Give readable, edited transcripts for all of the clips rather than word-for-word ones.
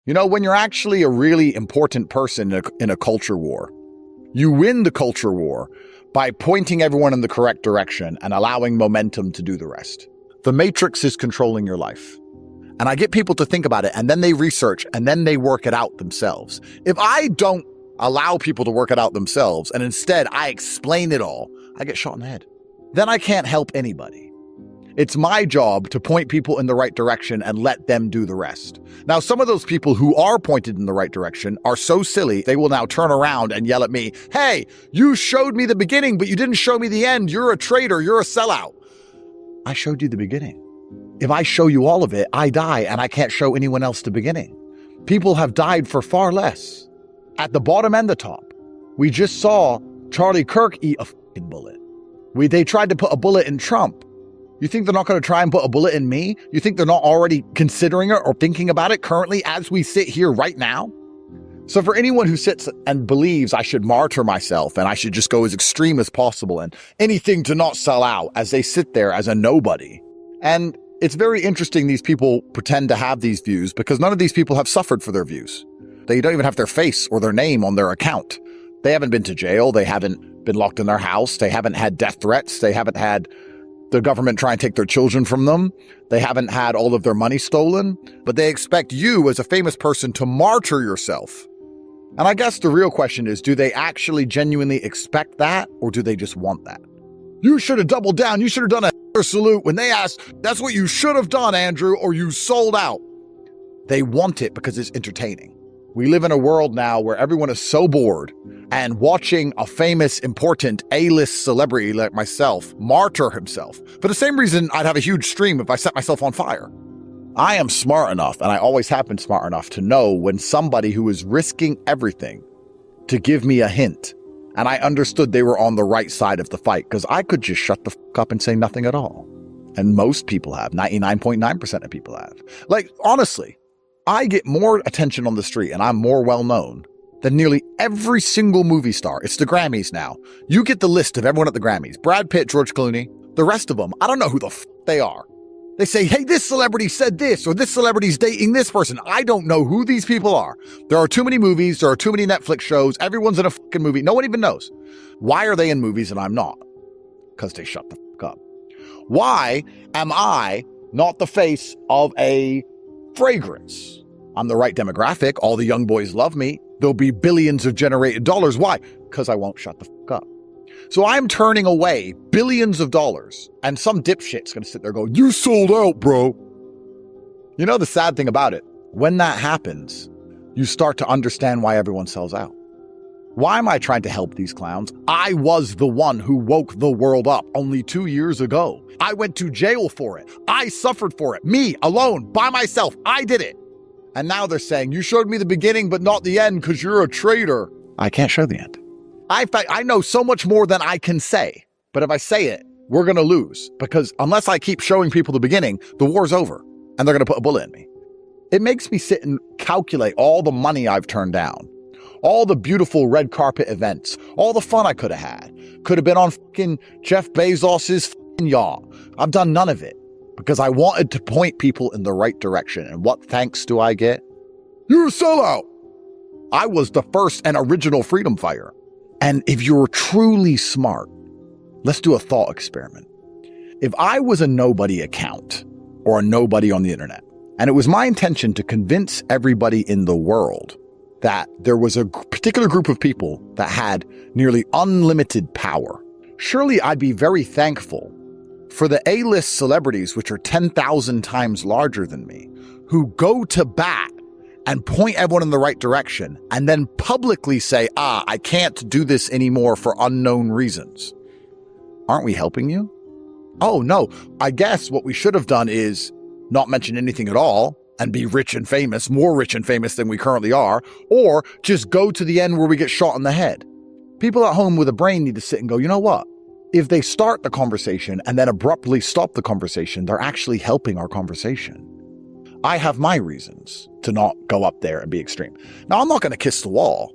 You know, when you're actually a really important person in a culture war, you win the culture war by pointing everyone in the correct direction and allowing momentum to do the rest. The matrix is controlling your life. And I get people to think about it, and then they research, and then they work it out themselves. If I don't allow people to work it out themselves, and instead I explain it all, I get shot in the head. Then I can't help anybody. It's my job to point people in the right direction and let them do the rest. Now, some of those people who are pointed in the right direction are so silly, they will now turn around and yell at me, "Hey, you showed me the beginning, but you didn't show me the end. You're a traitor. You're a sellout." I showed you the beginning. If I show you all of it, I die, and I can't show anyone else the beginning. People have died for far less. At the bottom and the top. We just saw Charlie Kirk eat a fucking bullet. They tried to put a bullet in Trump. You think they're not going to try and put a bullet in me? You think they're not already considering it or thinking about it currently as we sit here right now? So for anyone who sits and believes I should martyr myself and I should just go as extreme as possible and anything to not sell out as they sit there as a nobody. And it's very interesting these people pretend to have these views because none of these people have suffered for their views. They don't even have their face or their name on their account. They haven't been to jail. They haven't been locked in their house. They haven't had death threats. They haven't had the government try and take their children from them. They haven't had all of their money stolen. But they expect you as a famous person to martyr yourself. And I guess the real question is, do they actually genuinely expect that, or do they just want that? You should have doubled down. You should have done a salute when they asked, "That's what you should have done, Andrew, or you sold out." They want it because it's entertaining. We live in a world now where everyone is so bored, and watching a famous, important A-list celebrity like myself martyr himself for the same reason I'd have a huge stream if I set myself on fire. I am smart enough, and I always have been smart enough to know when somebody who is risking everything to give me a hint. And I understood they were on the right side of the fight because I could just shut the fuck up and say nothing at all. And most people have. 99.9% of people have. Like, honestly, I get more attention on the street and I'm more well known than nearly every single movie star. It's the Grammys now. You get the list of everyone at the Grammys. Brad Pitt, George Clooney, the rest of them. I don't know who the fuck they are. They say, "Hey, this celebrity said this," or "This celebrity's dating this person." I don't know who these people are. There are too many movies. There are too many Netflix shows. Everyone's in a fucking movie. No one even knows. Why are they in movies and I'm not? Because they shut the fuck up. Why am I not the face of a fragrance? I'm the right demographic. All the young boys love me. There'll be billions of generated dollars. Why? Because I won't shut the fuck up. So I'm turning away billions of dollars, and some dipshit's going to sit there going, "You sold out, bro." You know the sad thing about it? When that happens, you start to understand why everyone sells out. Why am I trying to help these clowns? I was the one who woke the world up only 2 years ago. I went to jail for it. I suffered for it. Me, alone, by myself. I did it. And now they're saying, "You showed me the beginning, but not the end because you're a traitor." I can't show the end. I know so much more than I can say. But if I say it, we're going to lose. Because unless I keep showing people the beginning, the war's over. And they're going to put a bullet in me. It makes me sit and calculate all the money I've turned down. All the beautiful red carpet events. All the fun I could have had. Could have been on fucking Jeff Bezos's fucking yacht. I've done none of it. Because I wanted to point people in the right direction. And what thanks do I get? "You're a sellout." I was the first and original freedom fighter. And if you're truly smart, let's do a thought experiment. If I was a nobody account or a nobody on the internet, and it was my intention to convince everybody in the world that there was a particular group of people that had nearly unlimited power, surely I'd be very thankful for the A-list celebrities, which are 10,000 times larger than me, who go to bat and point everyone in the right direction, and then publicly say, "I can't do this anymore for unknown reasons." Aren't we helping you? Oh, no. I guess what we should have done is not mention anything at all and be rich and famous, more rich and famous than we currently are, or just go to the end where we get shot in the head. People at home with a brain need to sit and go, you know what? If they start the conversation and then abruptly stop the conversation, they're actually helping our conversation. I have my reasons to not go up there and be extreme. Now, I'm not going to kiss the wall.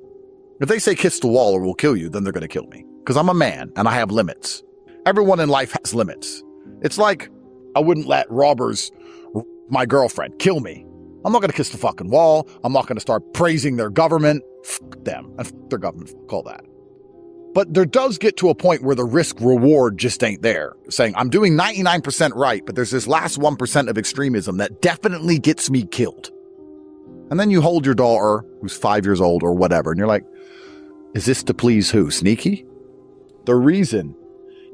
If they say kiss the wall or we'll kill you, then they're going to kill me. Because I'm a man and I have limits. Everyone in life has limits. It's like I wouldn't let robbers, my girlfriend, kill me. I'm not going to kiss the fucking wall. I'm not going to start praising their government. Fuck them and fuck their government. Fuck all that. But there does get to a point where the risk reward just ain't there. Saying I'm doing 99% right, but there's this last 1% of extremism that definitely gets me killed. And then you hold your daughter, who's 5 years old or whatever, and you're like, is this to please who? Sneaky? The reason,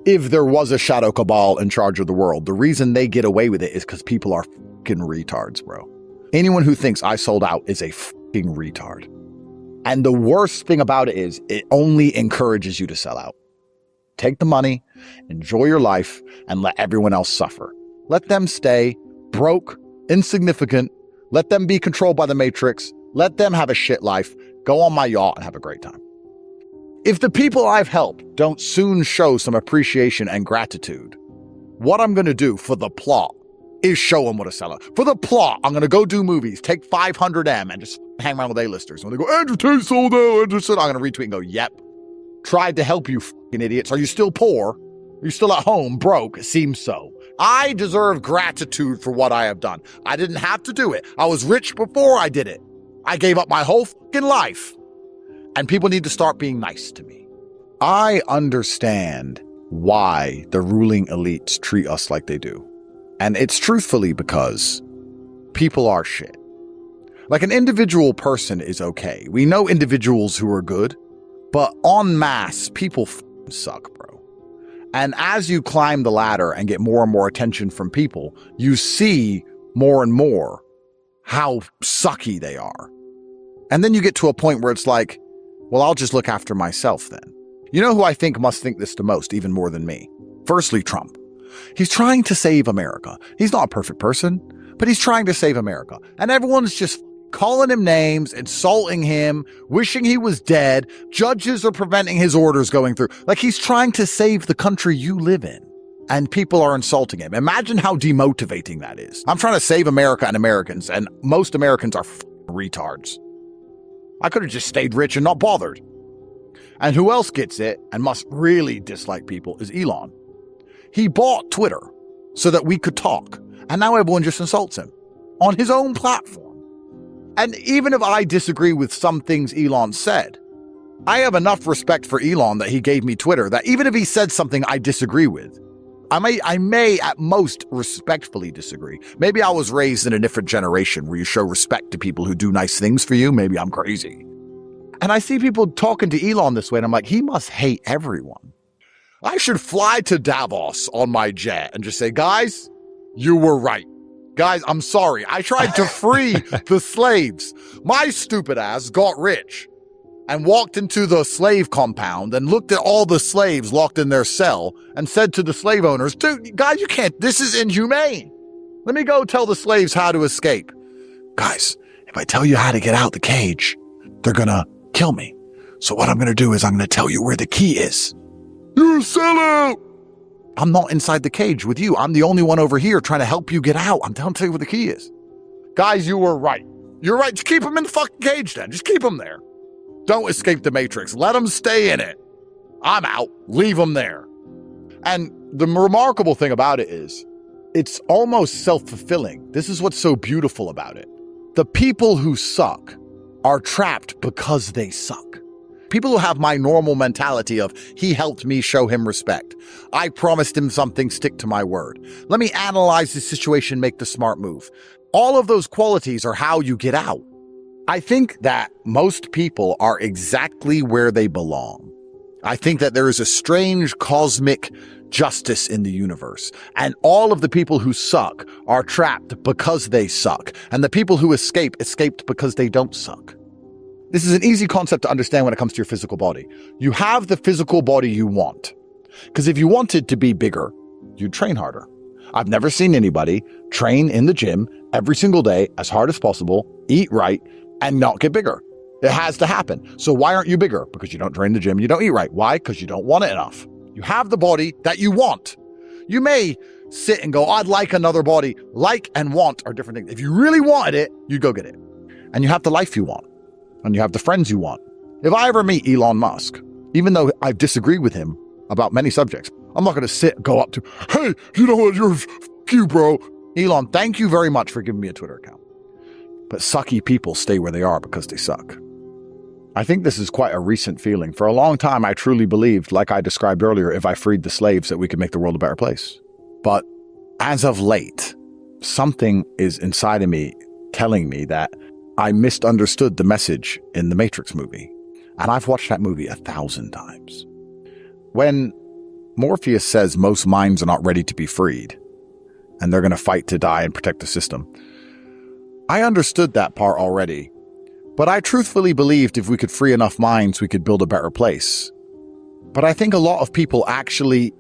if there was a shadow cabal in charge of the world, the reason they get away with it is because people are fucking retards, bro. Anyone who thinks I sold out is a fucking retard. And the worst thing about it is it only encourages you to sell out. Take the money, enjoy your life, and let everyone else suffer. Let them stay broke, insignificant. Let them be controlled by the Matrix. Let them have a shit life. Go on my yacht and have a great time. If the people I've helped don't soon show some appreciation and gratitude, what I'm going to do for the plot is show them what a sellout. For the plot, I'm going to go do movies, take 500M and just hang around with A-listers. When they go, Andrew Tate sold out, Andrew said, I'm going to retweet and go, yep. Tried to help you fucking idiots. Are you still poor? Are you still at home, broke? It seems so. I deserve gratitude for what I have done. I didn't have to do it. I was rich before I did it. I gave up my whole fucking life. And people need to start being nice to me. I understand why the ruling elites treat us like they do. And it's truthfully because people are shit. Like an individual person is okay. We know individuals who are good, but en masse, people suck, bro. And as you climb the ladder and get more and more attention from people, you see more and more how sucky they are. And then you get to a point where it's like, well, I'll just look after myself then. You know who I think must think this the most, even more than me? Firstly, Trump. He's trying to save America. He's not a perfect person, but he's trying to save America. And everyone's just calling him names, insulting him, wishing he was dead. Judges are preventing his orders going through. Like he's trying to save the country you live in. And people are insulting him. Imagine how demotivating that is. I'm trying to save America and Americans, and most Americans are retards. I could have just stayed rich and not bothered. And who else gets it and must really dislike people is Elon. He bought Twitter so that we could talk. And now everyone just insults him on his own platform. And even if I disagree with some things Elon said, I have enough respect for Elon that he gave me Twitter that even if he said something I disagree with, I may at most respectfully disagree. Maybe I was raised in a different generation where you show respect to people who do nice things for you. Maybe I'm crazy. And I see people talking to Elon this way, and I'm like, he must hate everyone. I should fly to Davos on my jet and just say, guys, you were right. Guys, I'm sorry. I tried to free the slaves. My stupid ass got rich and walked into the slave compound and looked at all the slaves locked in their cell and said to the slave owners, dude, guys, you can't, this is inhumane. Let me go tell the slaves how to escape. Guys, if I tell you how to get out the cage, they're gonna kill me. So what I'm gonna do is I'm gonna tell you where the key is. You're a sellout! I'm not inside the cage with you. I'm the only one over here trying to help you get out. I'm telling you where the key is. Guys, you were right. You're right. Just keep them in the fucking cage then. Just keep them there. Don't escape the Matrix. Let them stay in it. I'm out. Leave them there. And the remarkable thing about it is, it's almost self-fulfilling. This is what's so beautiful about it. The people who suck are trapped because they suck. People who have my normal mentality of, he helped me, show him respect. I promised him something, stick to my word. Let me analyze the situation, make the smart move. All of those qualities are how you get out. I think that most people are exactly where they belong. I think that there is a strange cosmic justice in the universe, and all of the people who suck are trapped because they suck, and the people who escaped because they don't suck. This is an easy concept to understand when it comes to your physical body. You have the physical body you want, because if you wanted to be bigger, you'd train harder. I've never seen anybody train in the gym every single day as hard as possible, eat right, and not get bigger. It has to happen. So why aren't you bigger? Because you don't train in the gym, you don't eat right. Why? Because you don't want it enough. You have the body that you want. You may sit and go, I'd like another body. Like and want are different things. If you really wanted it, you go get it. And you have the life you want. And you have the friends you want. If I ever meet Elon Musk, even though I disagree with him about many subjects, I'm not going to go up to, hey, you know what, you're f*** you, bro. Elon, thank you very much for giving me a Twitter account. but sucky people stay where they are because they suck. I think this is quite a recent feeling. For a long time, I truly believed, like I described earlier, if I freed the slaves, that we could make the world a better place. But as of late, something is inside of me telling me that I misunderstood the message in the Matrix movie. And I've watched that movie 1,000 times. When Morpheus says most minds are not ready to be freed, and they're going to fight to die and protect the system, I understood that part already. But I truthfully believed if we could free enough minds, we could build a better place. But I think a lot of people actually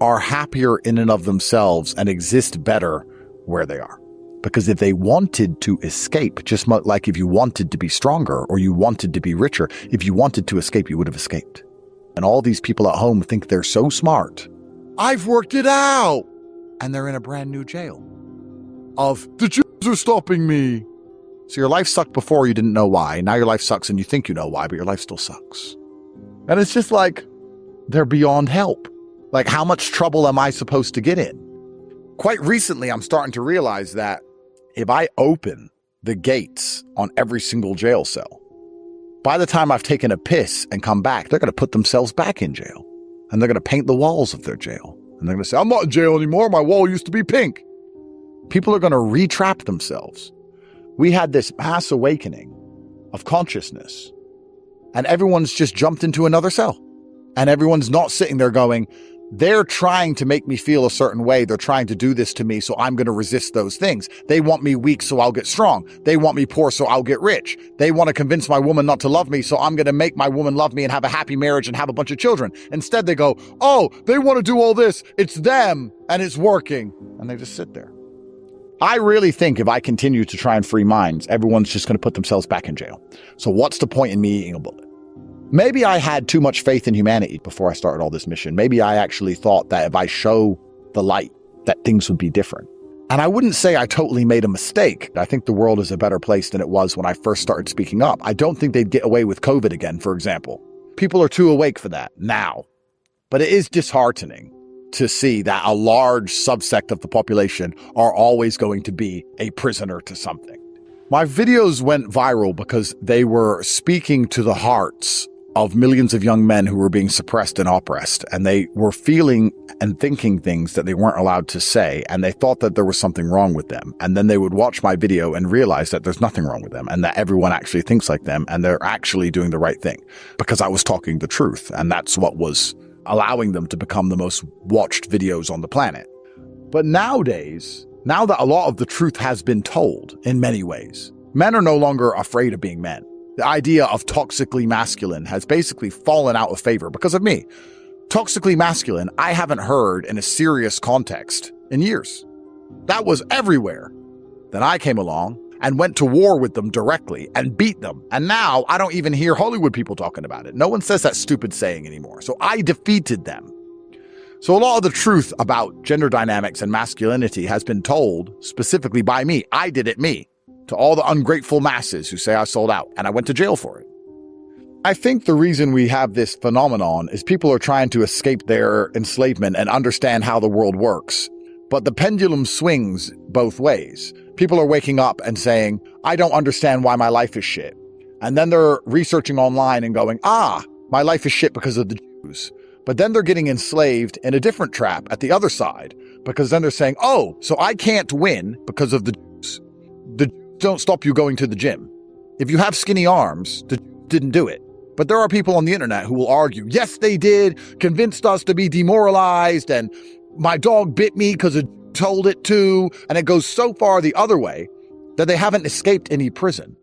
are happier in and of themselves and exist better where they are. Because if they wanted to escape, just like if you wanted to be stronger or you wanted to be richer, if you wanted to escape, you would have escaped. And all these people at home think they're so smart. I've worked it out! And they're in a brand new jail. The Jews are stopping me. So your life sucked before, you didn't know why. Now your life sucks and you think you know why, but your life still sucks. And it's just like, they're beyond help. Like, how much trouble am I supposed to get in? Quite recently, I'm starting to realize that if I open the gates on every single jail cell, by the time I've taken a piss and come back, they're going to put themselves back in jail. And they're going to paint the walls of their jail. And they're going to say, I'm not in jail anymore. My wall used to be pink. People are going to retrap themselves. We had this mass awakening of consciousness, and everyone's just jumped into another cell. And everyone's not sitting there going, they're trying to make me feel a certain way. They're trying to do this to me, so I'm going to resist those things. They want me weak, so I'll get strong. They want me poor, so I'll get rich. They want to convince my woman not to love me, so I'm going to make my woman love me and have a happy marriage and have a bunch of children. Instead, they go, oh, they want to do all this. It's them, and it's working. And they just sit there. I really think if I continue to try and free minds, everyone's just going to put themselves back in jail. So what's the point in me eating a bullet? Maybe I had too much faith in humanity before I started all this mission. Maybe I actually thought that if I show the light, that things would be different. And I wouldn't say I totally made a mistake. I think the world is a better place than it was when I first started speaking up. I don't think they'd get away with COVID again, for example. People are too awake for that now. But it is disheartening to see that a large subsect of the population are always going to be a prisoner to something. My videos went viral because they were speaking to the hearts of millions of young men who were being suppressed and oppressed, and they were feeling and thinking things that they weren't allowed to say, and they thought that there was something wrong with them. And then they would watch my video and realize that there's nothing wrong with them, and that everyone actually thinks like them, and they're actually doing the right thing, because I was talking the truth, and that's what was allowing them to become the most watched videos on the planet. But nowadays, now that a lot of the truth has been told in many ways, men are no longer afraid of being men. The idea of toxically masculine has basically fallen out of favor because of me. Toxically masculine, I haven't heard in a serious context in years. That was everywhere. Then I came along and went to war with them directly and beat them. And now I don't even hear Hollywood people talking about it. No one says that stupid saying anymore. So I defeated them. So a lot of the truth about gender dynamics and masculinity has been told specifically by me. I did it me. To all the ungrateful masses who say I sold out, and I went to jail for it. I think the reason we have this phenomenon is people are trying to escape their enslavement and understand how the world works. But the pendulum swings both ways. People are waking up and saying, I don't understand why my life is shit. And then they're researching online and going, my life is shit because of the Jews. But then they're getting enslaved in a different trap at the other side, because then they're saying, oh, so I can't win because of the Jews. The Jews don't stop you going to the gym. If you have skinny arms, the Jews didn't do it. But there are people on the internet who will argue, yes, they did, convinced us to be demoralized, and my dog bit me because it told it to, and it goes so far the other way that they haven't escaped any prison.